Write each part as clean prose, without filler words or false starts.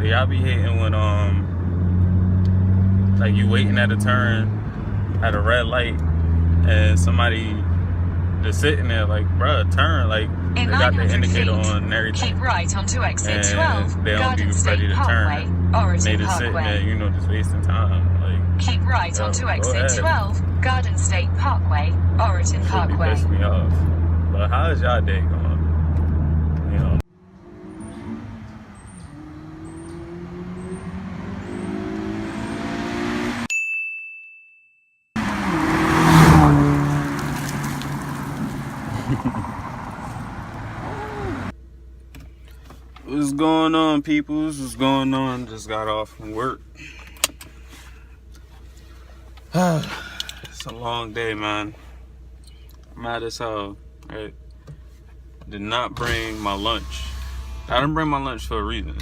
y'all be hating when like you waiting at a turn at a red light and somebody just sitting there like, bruh, turn, like they got the indicator on and everything. Keep right onto exit 12. And they don't be ready to turn. And they just sitting there, you know, just wasting time. Like, keep right onto exit 12, Garden State Parkway, Oraton Parkway. Should be pissing me off. But how is y'all day going? You know. What's going on, peoples? What's going on? Just got off from work. It's a long day, man. I'm mad as hell. Right? Did not bring my lunch. I didn't bring my lunch for a reason.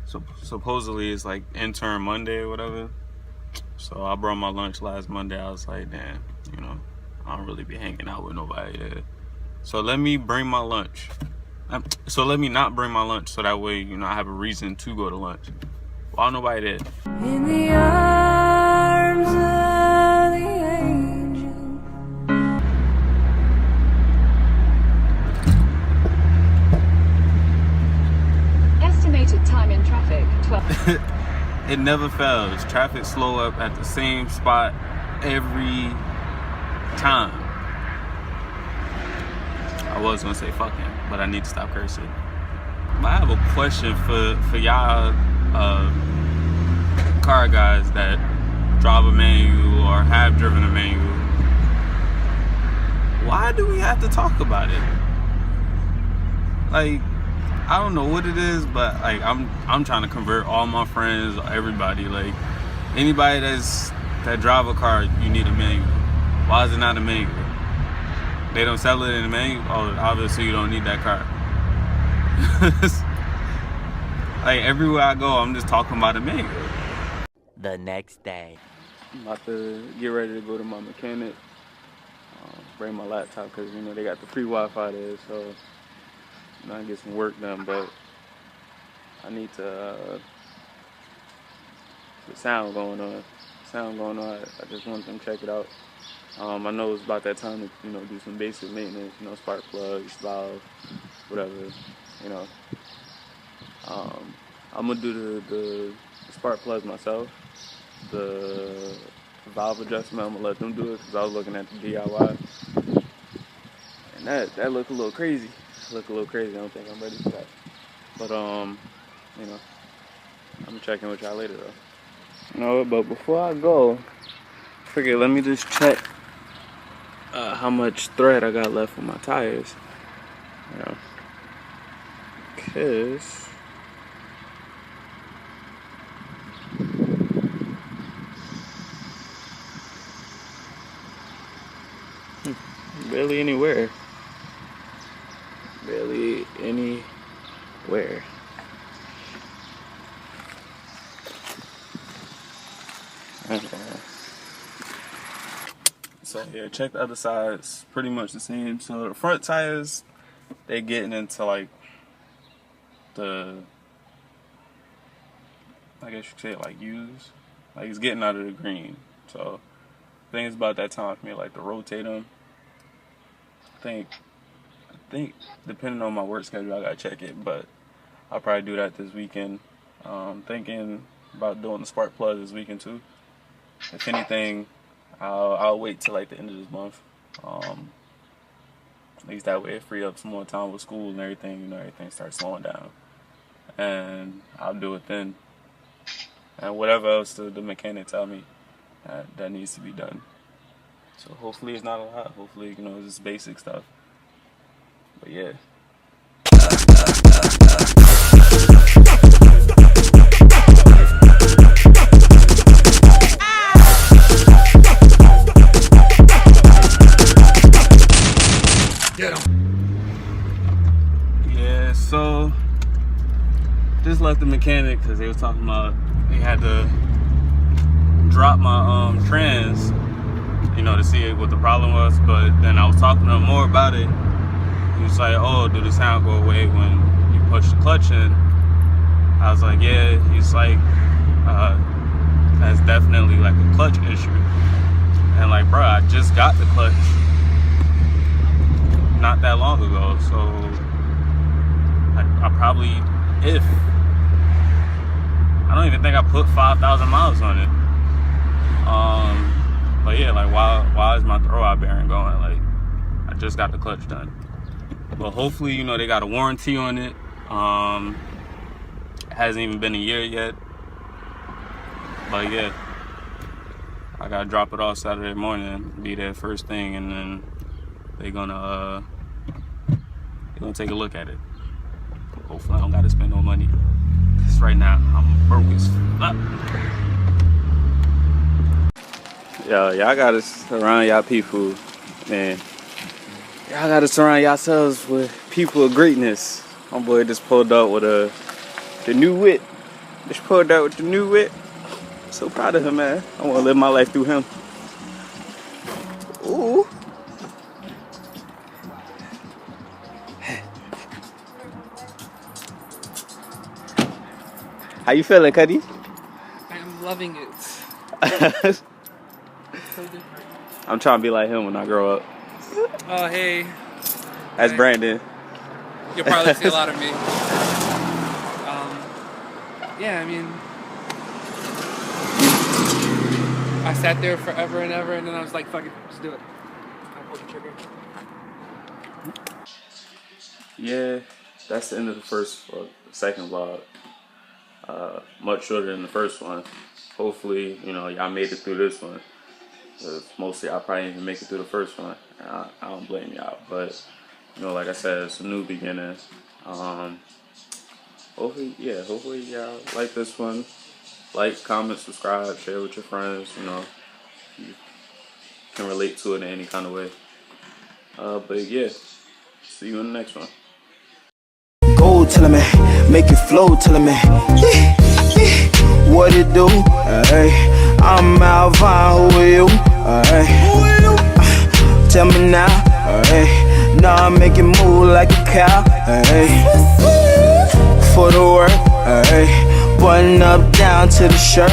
So supposedly it's like intern Monday or whatever. So I brought my lunch last Monday. I was like, damn, you know, I don't really be hanging out with nobody there. So let me bring my lunch. So let me not bring my lunch so that way, you know, I have a reason to go to lunch. Why nobody there? In the arms of the angel. Estimated time in traffic, 12. It never fails. Traffic slow up at the same spot every time. I was gonna say fucking, but I need to stop cursing. I have a question for y'all car guys that drive a manual or have driven a manual. Why do we have to talk about it? Like, I don't know what it is, but like I'm trying to convert all my friends, everybody, like anybody that drive a car, you need a manual. Why is it not a manual? They don't sell it in a manual? Oh, obviously you don't need that car. Like everywhere I go, I'm just talking about a manual. The next day. I'm about to get ready to go to my mechanic. Bring my laptop because, you know, they got the free Wi-Fi there, so you know, I get some work done, but I need to the sound going on. I just want them to check it out. I know it's about that time to, you know, do some basic maintenance, you know, spark plugs, valve, whatever, you know. I'm gonna do the spark plugs myself. The valve adjustment, I'm gonna let them do it because I was looking at the DIY, and that looked a little crazy. I don't think I'm ready for that. But you know, I'm checking with y'all later though. You know, but before I go, I figured let me just check how much thread I got left on my tires. You know, cause barely anywhere. So yeah, check the other sides, pretty much the same. So the front tires, they getting into like the, I guess you could say like used, like it's getting out of the green. So I think it's about that time for me like to rotate them. I think depending on my work schedule, I gotta check it, but I'll probably do that this weekend. Thinking about doing the spark plug this weekend too. If anything, I'll wait till like the end of this month. At least that way it free up some more time with school and everything. You know, everything starts slowing down, and I'll do it then. And whatever else the mechanic tell me that needs to be done. So hopefully it's not a lot. Hopefully, you know, it's just basic stuff. But yeah. Yeah, so just left the mechanic because they was talking about they had to drop my trans, you know, to see what the problem was. But then I was talking to him more about it. He was like, oh, do the sound go away when you push the clutch in? I was like, yeah, he's like, that's definitely like a clutch issue. And like, bro, I just got the clutch not that long ago, so I probably, I don't even think I put 5,000 miles on it. But yeah, like, why is my throwout bearing going? Like, I just got the clutch done. But hopefully, you know, they got a warranty on it. It hasn't even been a year yet. But yeah, I gotta drop it off Saturday morning, be there first thing, and then they're gonna take a look at it. Hopefully I don't gotta spend no money, cause right now I'm broke as fuck. Yo, y'all gotta surround y'all people, man. Y'all gotta surround yourselves with people of greatness. My boy just pulled up with the new whip. Just pulled out with the new whip. So proud of him, man. I wanna live my life through him. Ooh. How you feeling, Cuddy? I'm loving it. So different. I'm trying to be like him when I grow up. Oh, hey. That's Hi. Brandon. You'll probably see a lot of me. Yeah, I mean, I sat there forever and ever, and then I was like, fuck it, let's do it. I pulled the trigger. Yeah, that's the end of the second vlog. Much shorter than the first one. Hopefully, you know, y'all made it through this one. Mostly, I probably didn't even make it through the first one. I don't blame y'all, but you know, like I said, it's a new beginning. Hopefully y'all like this one. Like, comment, subscribe, share with your friends. You know, you can relate to it in any kind of way. But yeah, see you in the next one. Go telling me, make it flow telling me, what it do? I'm Alvin, who are you? Tell me now, now I'm making move like a cow. For the work, button up down to the shirt.